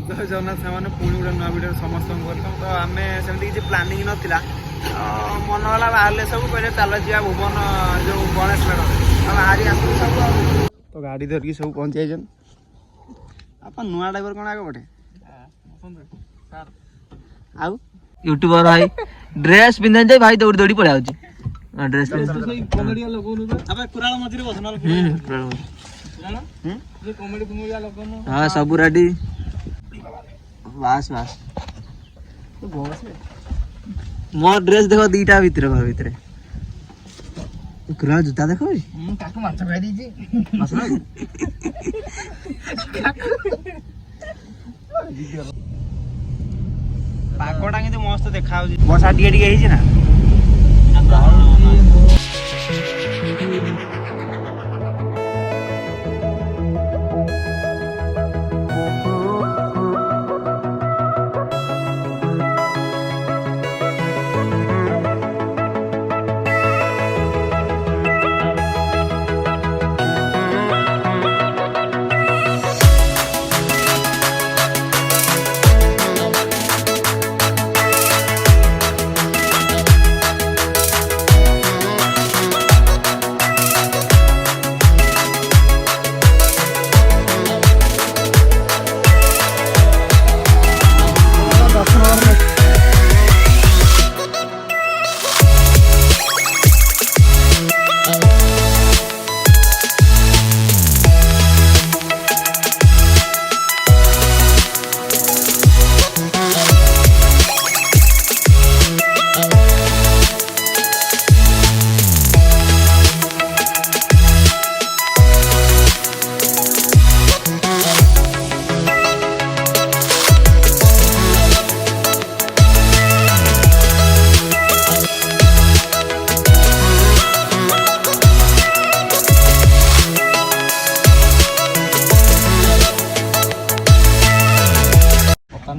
जय जगन्नाथ से पुणी गोटे नुआ भिडियो समस्त वेलकम। तो आम सेमती किसी प्लानिंग नाला मन गला बाहर सब कहे चल जा भुवन जो गणेश मेढ़ बाहरी आस सब तो गाड़ी धरिकी सब पहुँची जाइन आप नुआ ड्राइवर कौन आगे बढ़े आउ यूट्यूबर भाई ड्रेस पिंधन जाई भाई दौड़ी दौड़ी पड़ा होची ड्रेस कॉमेडी लगोनु अबे कुराल मझिरे बस नल कुराल जे कॉमेडी कुमुया लगोनु हां सब रेडी बस बस तो बस मोर ड्रेस देखो दीटा भीतर घर भीतर कुराल जूता देखो काकू माछ खाई दी छी मसला पागटा कि मस्त देखा बसा टे टे ना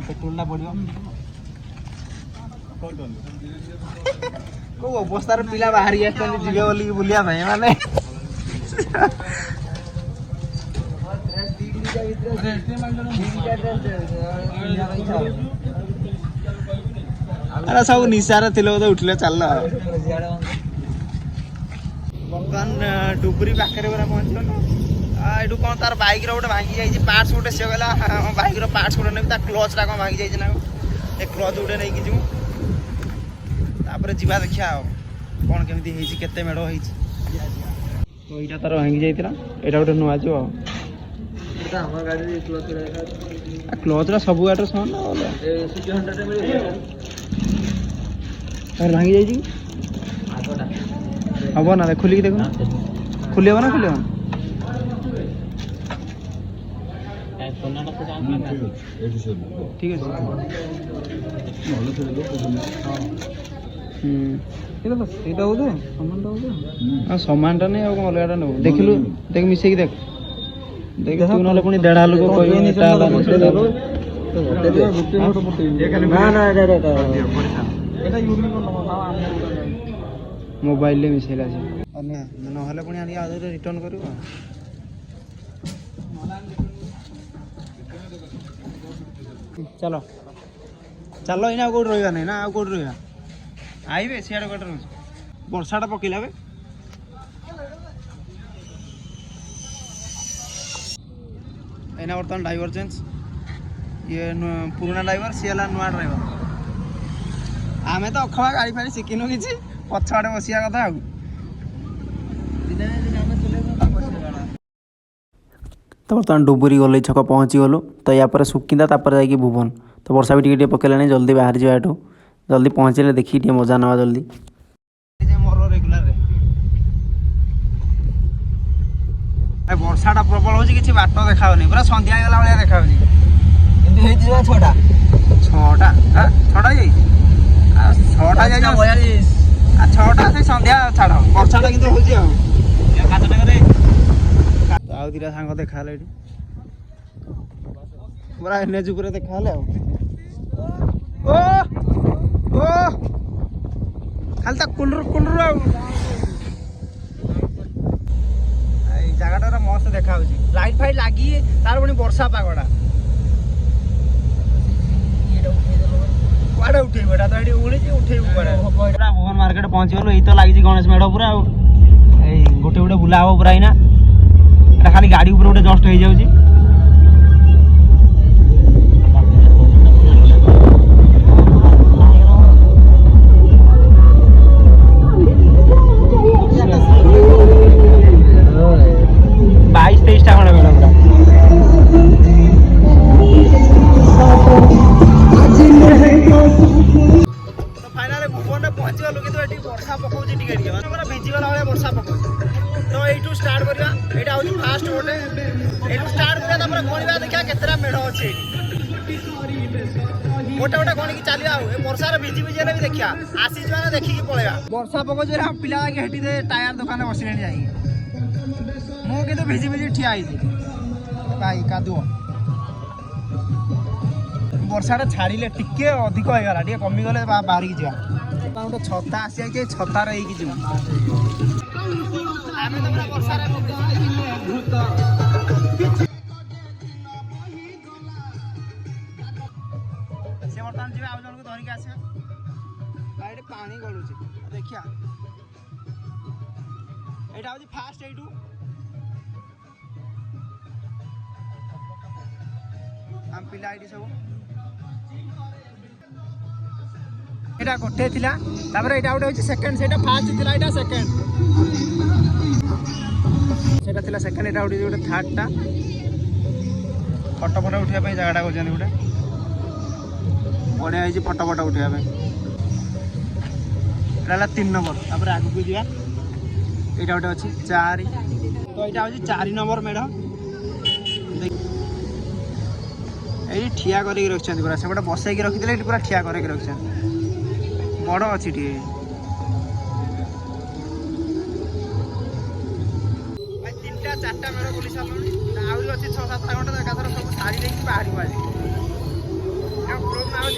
पेट्रोल पड़ो कौ अवस्थार पिला बाहरी जीवे बोलिक बुलिया माने अरे सब निशार थे तो उठले चल बर्तमान डुबरी पाखे पहुँचल ये कौन तार बैक रोटे भांगी जाइए पार्ट्स गोटे सी गला बैक पार्ट्स गोटे नहीं क्लचटा कौन भांगी जाइए ना ए क्लच गोटे नहीं कि जीवा देखा कौन केमी केते मेढ़ हो तो यहाँ तार भांगी जाइए यहाँ गोटे नुआ जो क्लचरा सब गाड़ी समान भांगी जाइए हम ना खोलिक देख खुली ना खुली ठीक है सामानटा नहीं अलग देखिलु देख मिसेक देख देख तू ना पुणी देढ़ा लोक मोबाइल मिसेला ना पुणी रिटर्न कर चलो चलो इना कौट रहा नहीं ना आउ कौट रहा आइबे सियाड़ कट वर्षाटा पकेला बे एना बर्तमान ड्राइवर चेंज ये पुराना ड्राइवर सी नुआ ड्राइवर आम तो अखबा गाड़ी फाड़ी शिखिनु कि पछाड़े बसिया कथा तो बर्तमान डुबुरी गल छक पहुँची गलु तो या सुकिंदा जाकि भुवन तो वर्षा भी टे पकेलानी जल्दी बाहर जावा एठू जल्दी पहुँचे देखिए मजा नवा जल्दी वर्षाटा प्रबल हो कि बाट देखा पूरा सन्ध्या गला भाया देखा छटा छटा से सन्ध्या छाड़ वर्षाटा कि आउ दिटा सांग देखा ये पूरा एनएच देखा खाली कुंडर कुंडर जगह मस्त देखा लाइट फाइट लगी तार पुणी वर्षा पागटा कुआडे उठेइबो एटा तो एटी उड़ीची उठेइबो कुआडे पूरा भुवन मार्केट पहुंची गलो एई तो लागी गणेश मेढ पूरा ए गोटे गोटे बुला हो पूरा इना एटा खाली गाड़ी ऊपर गोटे जस्ट हो जाउची गोटे गोटे कौन की चलिया वर्षार भिजी भिजी भी देखिया आसी जो देखिकी पलैया वर्षा पकौच पिला हेटी टायर दुकान बसले जा मुझे भिजी भिजी ठिया भाई कादुଅ वर्षाटा छाड़िले टिके अधिक होगा टे कमिगले बाहर की जा गोटे छता आसी जाए छतार होगी जीव बर्तमान जी आउ जन को धरिक आस पानी गलुच देखिया यहाँ हूँ फास्ट यू आम पिला ये सब यहाँ गोटे थी यहाँ गोटे हूँ सेकेंड से फास्ट थी यहाँ सेकेंड से सेकेंड यहाँ गोटे थार्डटा फटो फटो उठाई जगह कर गोटे बढ़िया है फटो फटो उठाइबा एटा 3 नंबर तापर आगु को दिया एटा गोटे अच्छी 4 तो यहाँ हूँ 4 नंबर मेढ़ ये ठिया करके रखिंट पूरा से गोटे बसैकी रखिदे पूरा ठिया करके रखिंट बड़ अच्छी टे तीनटा 4टा मेढ़ बुली सारे आहरी अच्छी 6-7 घंटा एकाथर सब सारी देखिए बाहर आज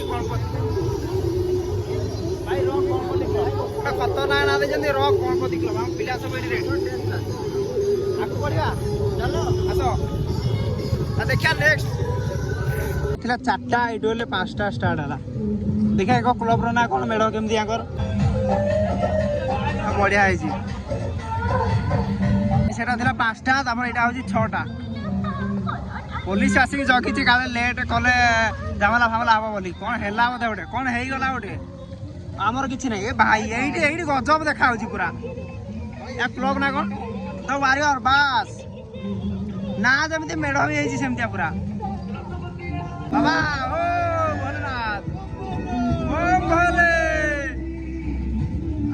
खतरनाक ना देखते रॉक कौन को दिखल पिला सब ये आगे बढ़िया चलो आस देखिया नेक्स्ट थिला 4टा एटू 5टा स्टार्ट है देखा एक क्लब ना कौन मेढ़ केमती यहाँ बढ़िया है सेटा थिला 5टा तापर एटा हूँ 6टा पुलिस आसिक जगी काले लेट कले झमेला फामेला हम बोली कौन है बोधे गोटे कौन हो गला गोटे आमर कि ना ए भाई ये गजब देखा पूरा या क्लब ना कौन तो वारियर बास ना जमी मेढ़ भी सेमतिया पूरा बाबा ओ भोलेनाथ ओ भोले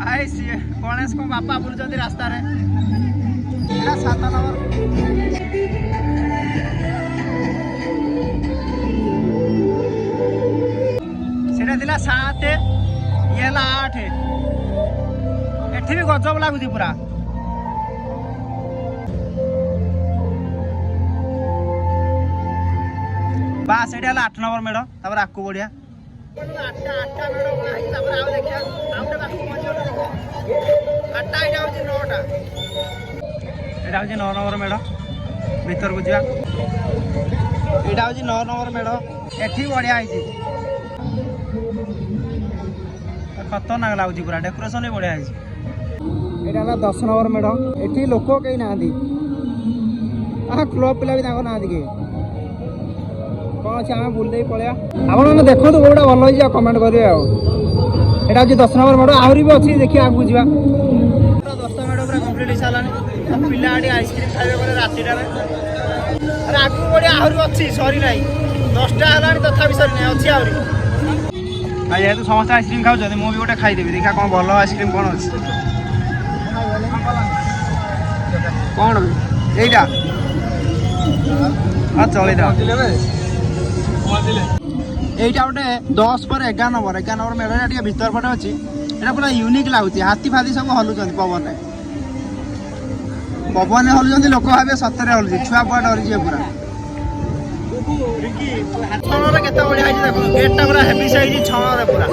आई सी गणेश को बापा बुलुचंती रास्ता रे 7 नंबर सेटा 7 ये 8 एठी भी गजब लगुच पूरा बास ये 8 नंबर मेढ़ तापर आकु बढ़िया 8टा मेढ़ देखिया 8टा यहाँ हूँ 9टा यहाँ हूँ 9 नंबर मेढ़ भीतर को जा यहाँ हूँ 9 नंबर मेढ़ एठी बढ़िया है खतरनाक लगुच पूरा डेकोरेशन भी बढ़िया है 10 नंबर मेढ़ एठी लोक कहीं ना क्लब पिला भी ना कि कौन अच्छे आम बुल पलैया आप देखो कौटा भल हो कमेंट करेंगे यहाँ हूँ 10 नंबर मेढ़ आहरी भी अच्छी देखिए आगे जा 10टा मेढ़ पूरा कम्प्लीट हो सारा पिला आइसक्रीम खाइबे गले रातिटा आगू बढ़िया आहरी अच्छी सरी ना 10टा है तथा सरी ना अच्छी आहरी जेहतु समस्त आइसक्रीम खाऊ मुझे गोटे खाईदेवी देखा कौन भल आइसक्रीम कौन अच्छे कौन यहीटा हाँ चलेगा यहीटा गोटे 10 पर 11 नंबर मेढ़ भीतर पटे अच्छी यहाँ पूरा यूनिक लगुच हाथी फाथी सब हलुच्च पवन पवन हलुच्च लोक भावे सतरे हलुच छुआ पुआ डरी पूरा केते बढ़िया देखो गेटा पूरा हेवी साइज छणरे पूरा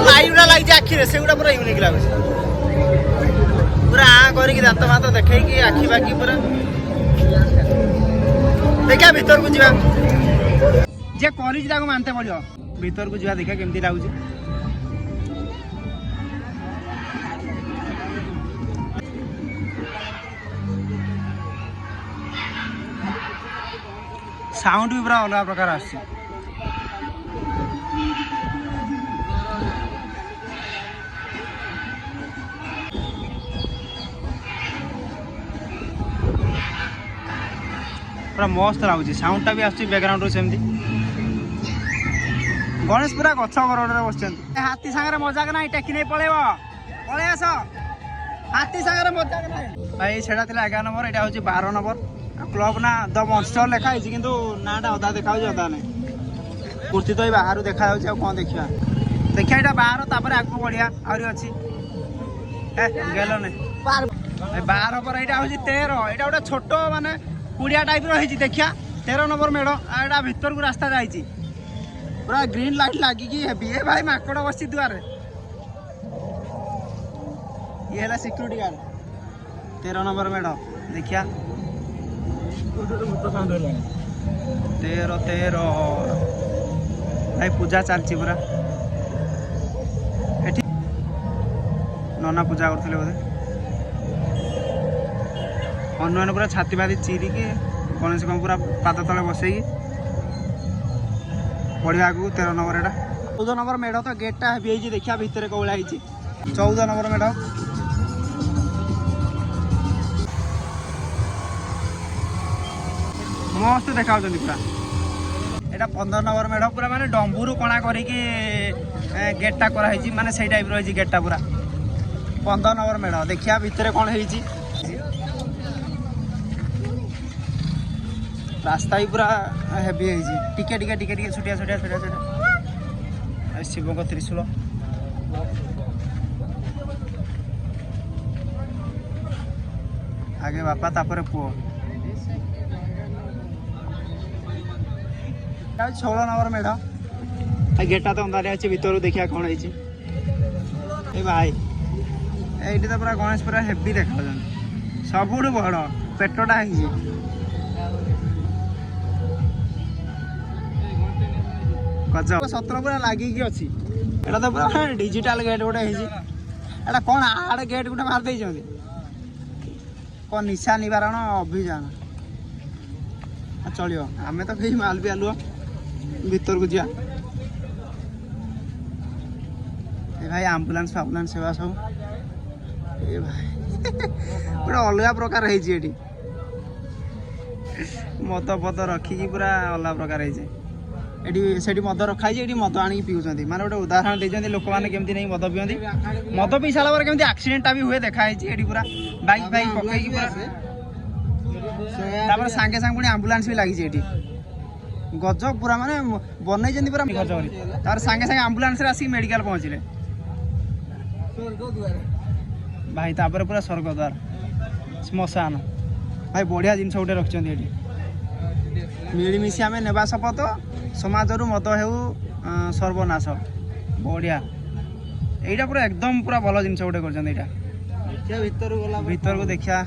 लाइवटा लगी आखिरे से पूरा यूनिक लगुच पूरा आ करके दात मात देखी आखि बाकी पूरा देखा भीतर को जा जे कॉलेज मानते पड़ो भीतर को जा देखा केमती लगुच साउंड भी पूरा अलग प्रकार आसी पूरा मस्त लगुच साउंडटा भी आसुची बैकग्राउंड सेमती गणेश पूरा गछ गरड़े बस हाथी सागर मजाक ना टेकी नहीं पलैब पलि आस हाथी सागर मजाक ना भाई सेटा 11 नंबर यहाँ हूँ 12 नंबर क्लब ना द मॉन्स्टर लिखाई किंतु नाटा अधा देखा अधा ना मूर्ति तो बाहर देखा कौन देखा देखिए यहाँ बाहर तापर आगे बढ़िया आहरी अच्छी गल नहीं 12 पर यहाँ हूँ 13 यहाँ गोटे छोट माने कुड़िया टाइप रही देखिया 13 नंबर मेढ़ यहाँ भीतर को रास्ता जाइए पूरा ग्रीन लाइट लगिकी हे भाई माकड़ बस दुआर ये है सिक्यूरीटी गार्ड 13 नंबर मेढ़ देखिया 13 भाई पूजा चलती पूरा एठी नना पूजा करते बोधे अन्य पूरा छाती बाती चिरिकी गणेश को पूरा पाद तले बसई बढ़िया आगू 13 नंबर यहाँ 14 नंबर मेढ़ तो गेटा हेवी देखिया भितर कौड़ा 14 नंबर मेढ़ मस्त देखा पूरा यहाँ 15 नंबर मेढ़ पूरा माने डंबुरु कणा करके गेटा कराई माने से टाइप रही गेटा पूरा 15 नंबर मेढ़ देखिया भितर कौन है रास्ता ही पूरा हेवी है टिके टिके टिके टिके छुटिया छुटिया छुटिया छुटिया शिव को त्रिशूल आगे बापा तापर पुओ 16 नंबर मेढ़ गेटा तो अंधारे अच्छे भीतर देखिया कौन है भाई ये तो पूरा गणेश पूरा हेवी देखा सबुठ बड़ पेटटा है गजब 17 पूरा लगिकी अच्छी एटा तो पूरा डिजिटल गेट गोटे है कौन आड़ गेट गोटे मार दे कौन निशा निवारण अभियान चलो आम तो कहीं माल भी आलुआ भीतर को जा भाई आम्बुलांस फाम्बुलांस सेवा सब ए भाई पूरा अलग प्रकार है मद पद रखिकी पूरा अलग प्रकार है से मद रखाई ये मद आनी पिउछंती माने गोटे उदाहरण देते लोक मैंने केमती नहीं मद पियंती मद पी सारा पर केमती एक्सीडेंटा भी हुए देखाई पूरा बाइक बाइक पकईकी पूरा सांगे सांगे पुणी आम्बुलांस भी लगी गजब पूरा माने बनई पूरा खर्च कर सांगे सांगे आम्बुलांस आसिक मेडिकल पहुँचले भाई तापर पूरा स्वर्गद्वार श्मशान भाई बढ़िया जिनस गोटे रखिए मिलमिशी आम नेबा शपथ समाज मद हेउ सर्वनाश बढ़िया यहीटा पूरा एकदम पूरा भल जिन गोटे कर भीतर को देखा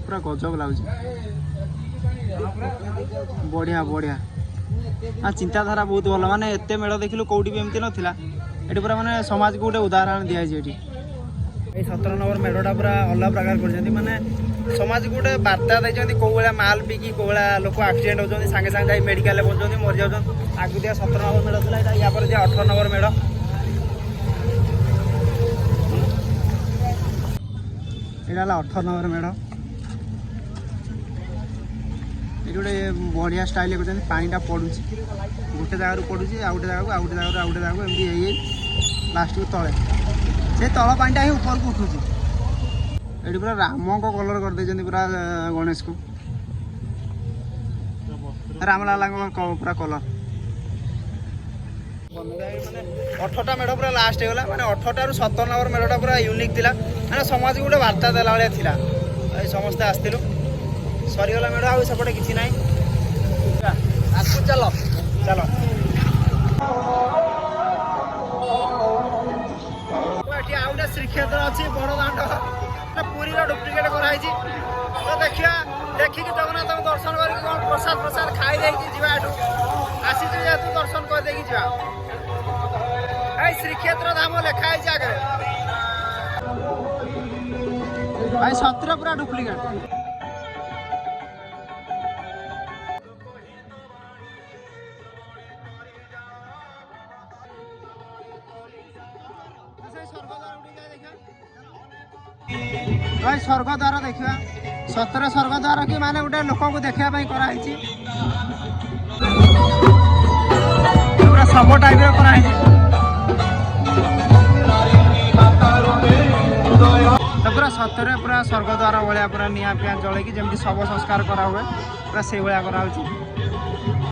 पूरा गजब लगुच बढ़िया बढ़िया चिंताधारा बहुत भल माने एते मेढ़ देखिलु कौटी भी एमती नथिला एटी पूरा माने समाज को गोटे उदाहरण दिया ये 17 नंबर मेढ़टा पूरा अलग प्रकार कर माने समाज को गोटे बार्ता देते कौ भाया माल पिकी कौ भाया लोक एक्सीडेंट होती सांगे सांगे जाए मेडिकल पहुँचते मरी जाऊँ आगु दिया 17 नंबर मेढ़ था या 18 नंबर मेढ़ यहाँ 18 नंबर मेढ़ ये गोटे बढ़िया स्टाइल कर पानीटा पड़ू गोटे जगार पड़ू आउ गोटे जगह आउ गोटे जगह आउ गोटे जगह एमती लास्ट को तले से तल पानीटा ही ऊपर को उठू ये पूरा राम को कलर कर पूरा गणेश को रामलाला पूरा कलर 18टा मेढ़ पूरा लास्ट होगा मैंने 18 रु 17 नंबर मेढ़टा पूरा यूनिक थिला मैंने समाज को गोटे वार्ता देला भाया थिला समस्ते आसलु सरीगला मेढ़ आउ सेपटे किसी ना आगू चलो चलो आउटा श्रीक्षेत्र अच्छी बड़ दाण्ड पुरी डुप्लिकेट कराई तो देखिए देखिकी जगन्नाथ दर्शन कर प्रसाद प्रसाद खाई जा आसी जेहतु दर्शन कर जा श्रीक्षेत्र धाम लिखाई आगे भाई सतरे पूरा डुप्लीकेट। भाई स्वर्ग द्वार देखा सतरे स्वर्ग द्वार कि माने गोटे लोक को देखा कराई पूरा सब टाइप कराई पूरा सतरे पूरा स्वर्ग द्वार भाया पूरा निआ फिआ जल जमी शव संस्कार करा हुए पूरा से भाया करा।